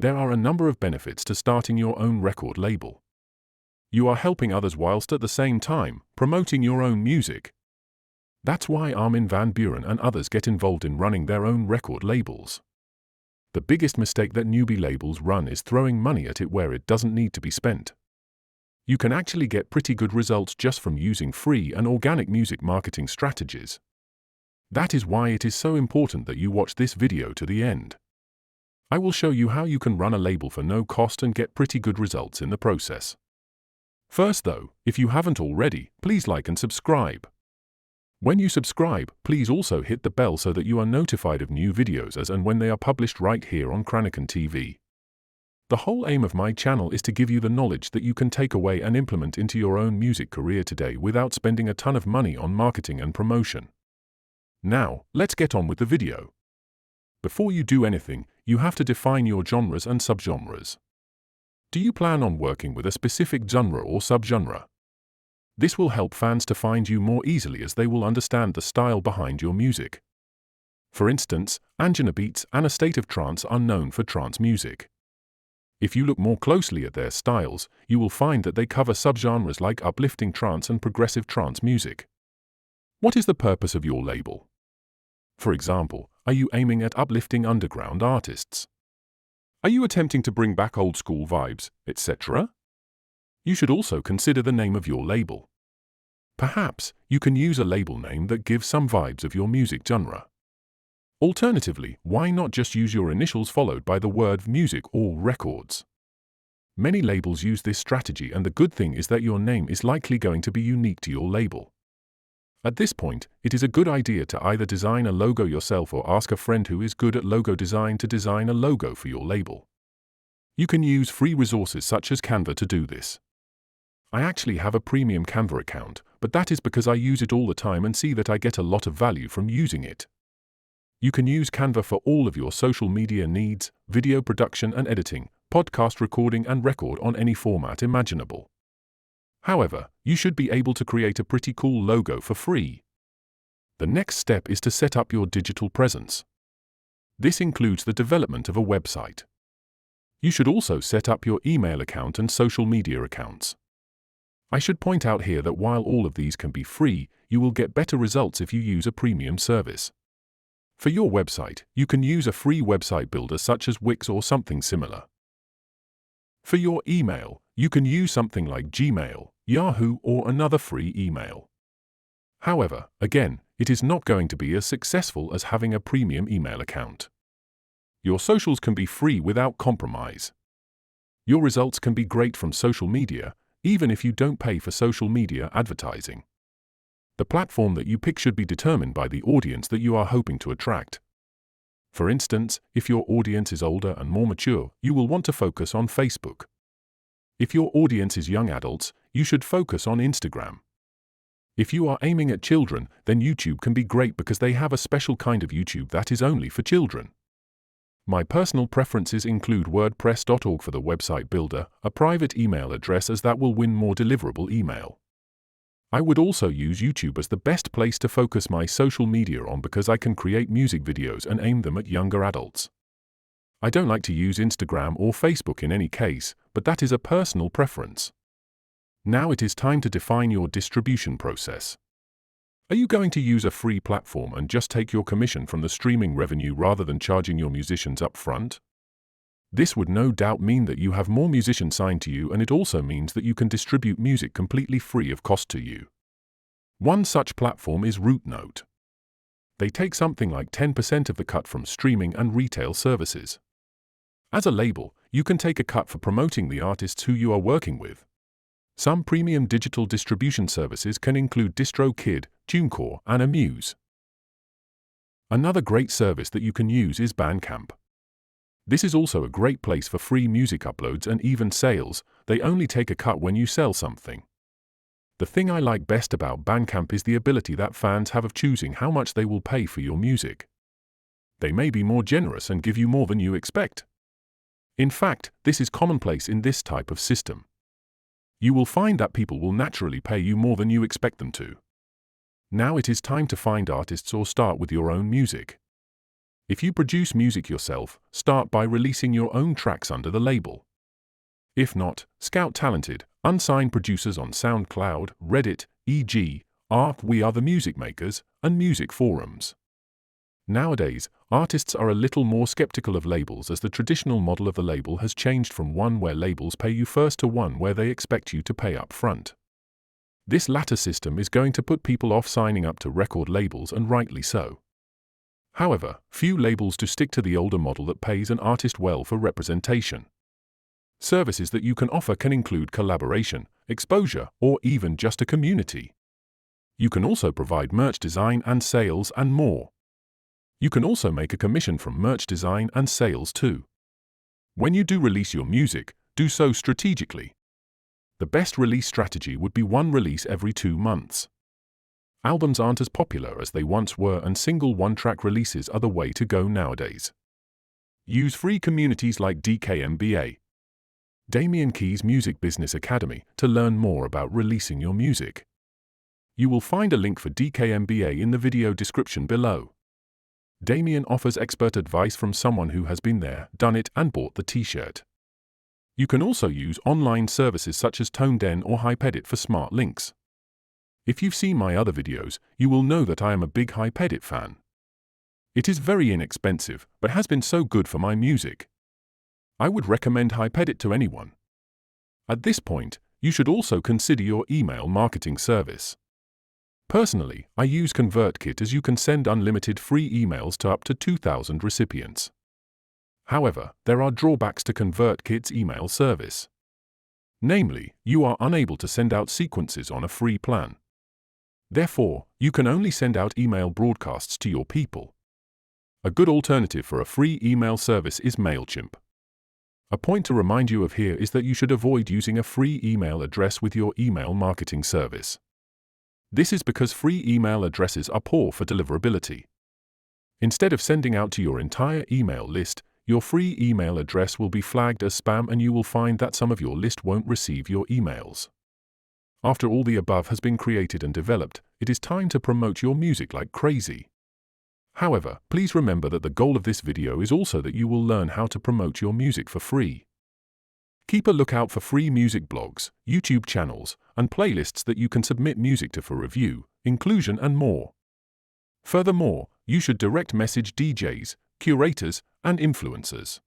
There are a number of benefits to starting your own record label. You are helping others whilst at the same time promoting your own music. That's why Armin van Buuren and others get involved in running their own record labels. The biggest mistake that newbie labels run is throwing money at it where it doesn't need to be spent. You can actually get pretty good results just from using free and organic music marketing strategies. That is why it is so important that you watch this video to the end. I will show you how you can run a label for no cost and get pretty good results in the process. First though, if you haven't already, please like and subscribe. When you subscribe, please also hit the bell so that you are notified of new videos as and when they are published right here on Krannaken TV. The whole aim of my channel is to give you the knowledge that you can take away and implement into your own music career today without spending a ton of money on marketing and promotion. Now, let's get on with the video. Before you do anything, you have to define your genres and subgenres. Do you plan on working with a specific genre or subgenre? This will help fans to find you more easily as they will understand the style behind your music. For instance, Angina Beats and A State of Trance are known for trance music. If you look more closely at their styles, you will find that they cover subgenres like uplifting trance and progressive trance music. What is the purpose of your label? For example, are you aiming at uplifting underground artists? Are you attempting to bring back old school vibes, etc.? You should also consider the name of your label. Perhaps you can use a label name that gives some vibes of your music genre. Alternatively, why not just use your initials followed by the word music or records? Many labels use this strategy, and the good thing is that your name is likely going to be unique to your label. At this point, it is a good idea to either design a logo yourself or ask a friend who is good at logo design to design a logo for your label. You can use free resources such as Canva to do this. I actually have a premium Canva account, but that is because I use it all the time and see that I get a lot of value from using it. You can use Canva for all of your social media needs, video production and editing, podcast recording and record on any format imaginable. However, you should be able to create a pretty cool logo for free. The next step is to set up your digital presence. This includes the development of a website. You should also set up your email account and social media accounts. I should point out here that while all of these can be free, you will get better results if you use a premium service. For your website, you can use a free website builder such as Wix or something similar. For your email, you can use something like Gmail, Yahoo, or another free email. However, again, it is not going to be as successful as having a premium email account. Your socials can be free without compromise. Your results can be great from social media, even if you don't pay for social media advertising. The platform that you pick should be determined by the audience that you are hoping to attract. For instance, if your audience is older and more mature, you will want to focus on Facebook. If your audience is young adults, you should focus on Instagram. If you are aiming at children, then YouTube can be great because they have a special kind of YouTube that is only for children. My personal preferences include WordPress.org for the website builder, a private email address as that will win more deliverable email. I would also use YouTube as the best place to focus my social media on because I can create music videos and aim them at younger adults. I don't like to use Instagram or Facebook in any case, but that is a personal preference. Now it is time to define your distribution process. Are you going to use a free platform and just take your commission from the streaming revenue rather than charging your musicians up front? This would no doubt mean that you have more musicians signed to you, and it also means that you can distribute music completely free of cost to you. One such platform is Rootnote. They take something like 10% of the cut from streaming and retail services. As a label, you can take a cut for promoting the artists who you are working with. Some premium digital distribution services can include DistroKid, TuneCore, and Amuse. Another great service that you can use is Bandcamp. This is also a great place for free music uploads and even sales. They only take a cut when you sell something. The thing I like best about Bandcamp is the ability that fans have of choosing how much they will pay for your music. They may be more generous and give you more than you expect. In fact, this is commonplace in this type of system. You will find that people will naturally pay you more than you expect them to. Now it is time to find artists or start with your own music. If you produce music yourself, start by releasing your own tracks under the label. If not, scout talented, unsigned producers on SoundCloud, Reddit, e.g., We Are the Music Makers, and music forums. Nowadays, artists are a little more skeptical of labels as the traditional model of the label has changed from one where labels pay you first to one where they expect you to pay up front. This latter system is going to put people off signing up to record labels, and rightly so. However, few labels do stick to the older model that pays an artist well for representation. Services that you can offer can include collaboration, exposure, or even just a community. You can also provide merch design and sales and more. You can also make a commission from merch design and sales too. When you do release your music, do so strategically. The best release strategy would be one release every 2 months. Albums aren't as popular as they once were, and single one-track releases are the way to go nowadays. Use free communities like DKMBA, Damien Key's Music Business Academy, to learn more about releasing your music. You will find a link for DKMBA in the video description below. Damien offers expert advice from someone who has been there, done it, and bought the t-shirt. You can also use online services such as ToneDen or Hypedit for smart links. If you've seen my other videos, you will know that I am a big Hypedit fan. It is very inexpensive, but has been so good for my music. I would recommend Hypedit to anyone. At this point, you should also consider your email marketing service. Personally, I use ConvertKit, as you can send unlimited free emails to up to 2,000 recipients. However, there are drawbacks to ConvertKit's email service. Namely, you are unable to send out sequences on a free plan. Therefore, you can only send out email broadcasts to your people. A good alternative for a free email service is MailChimp. A point to remind you of here is that you should avoid using a free email address with your email marketing service. This is because free email addresses are poor for deliverability. Instead of sending out to your entire email list, your free email address will be flagged as spam, and you will find that some of your list won't receive your emails. After all the above has been created and developed, it is time to promote your music like crazy. However, please remember that the goal of this video is also that you will learn how to promote your music for free. Keep a lookout for free music blogs, YouTube channels, and playlists that you can submit music to for review, inclusion, and more. Furthermore, you should direct message DJs, curators, and influencers.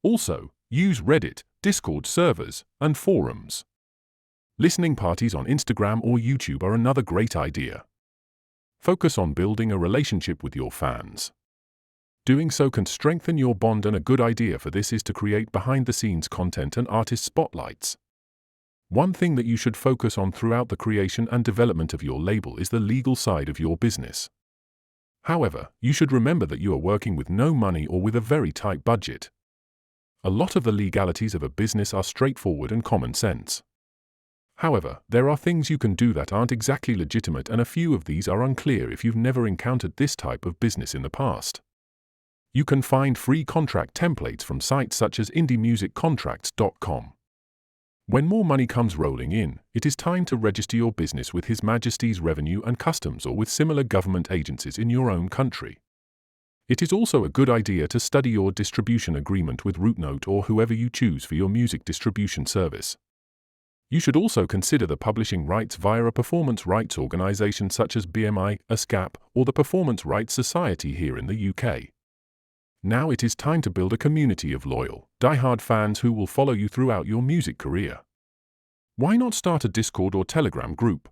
Also, use Reddit, Discord servers, and forums. Listening parties on Instagram or YouTube are another great idea. Focus on building a relationship with your fans. Doing so can strengthen your bond, and a good idea for this is to create behind-the-scenes content and artist spotlights. One thing that you should focus on throughout the creation and development of your label is the legal side of your business. However, you should remember that you are working with no money or with a very tight budget. A lot of the legalities of a business are straightforward and common sense. However, there are things you can do that aren't exactly legitimate, and a few of these are unclear if you've never encountered this type of business in the past. You can find free contract templates from sites such as indiemusiccontracts.com. When more money comes rolling in, it is time to register your business with His Majesty's Revenue and Customs or with similar government agencies in your own country. It is also a good idea to study your distribution agreement with Rootnote or whoever you choose for your music distribution service. You should also consider the publishing rights via a performance rights organization such as BMI, ASCAP, or the Performance Rights Society here in the UK. Now it is time to build a community of loyal, die-hard fans who will follow you throughout your music career. Why not start a Discord or Telegram group?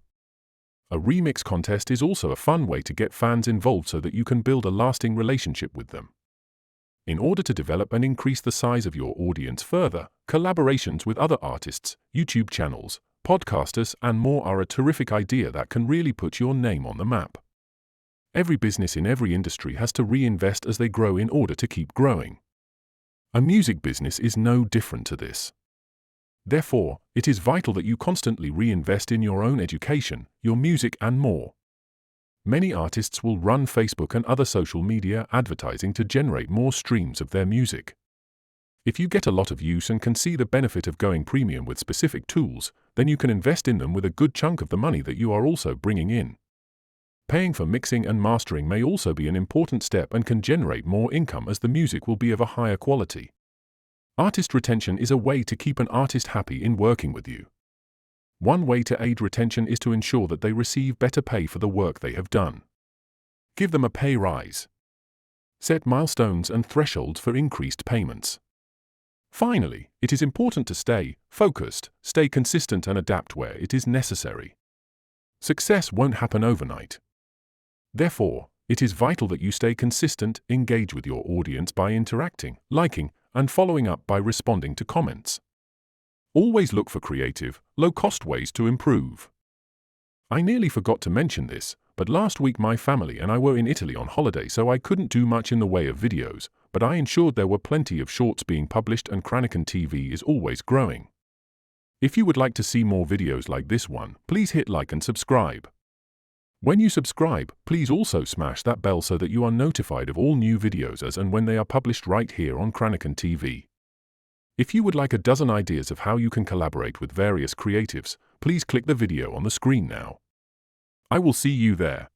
A remix contest is also a fun way to get fans involved so that you can build a lasting relationship with them. In order to develop and increase the size of your audience further, collaborations with other artists, YouTube channels, podcasters, and more are a terrific idea that can really put your name on the map. Every business in every industry has to reinvest as they grow in order to keep growing. A music business is no different to this. Therefore, it is vital that you constantly reinvest in your own education, your music, and more. Many artists will run Facebook and other social media advertising to generate more streams of their music. If you get a lot of use and can see the benefit of going premium with specific tools, then you can invest in them with a good chunk of the money that you are also bringing in. Paying for mixing and mastering may also be an important step and can generate more income as the music will be of a higher quality. Artist retention is a way to keep an artist happy in working with you. One way to aid retention is to ensure that they receive better pay for the work they have done. Give them a pay rise. Set milestones and thresholds for increased payments. Finally, it is important to stay focused, stay consistent and adapt where it is necessary. Success won't happen overnight. Therefore, it is vital that you stay consistent, engage with your audience by interacting, liking, and following up by responding to comments. Always look for creative, low-cost ways to improve. I nearly forgot to mention this, but last week my family and I were in Italy on holiday, so I couldn't do much in the way of videos, but I ensured there were plenty of shorts being published, and Krannaken TV is always growing. If you would like to see more videos like this one, please hit like and subscribe. When you subscribe, please also smash that bell so that you are notified of all new videos as and when they are published right here on Krannaken TV. If you would like a dozen ideas of how you can collaborate with various creatives, please click the video on the screen now. I will see you there.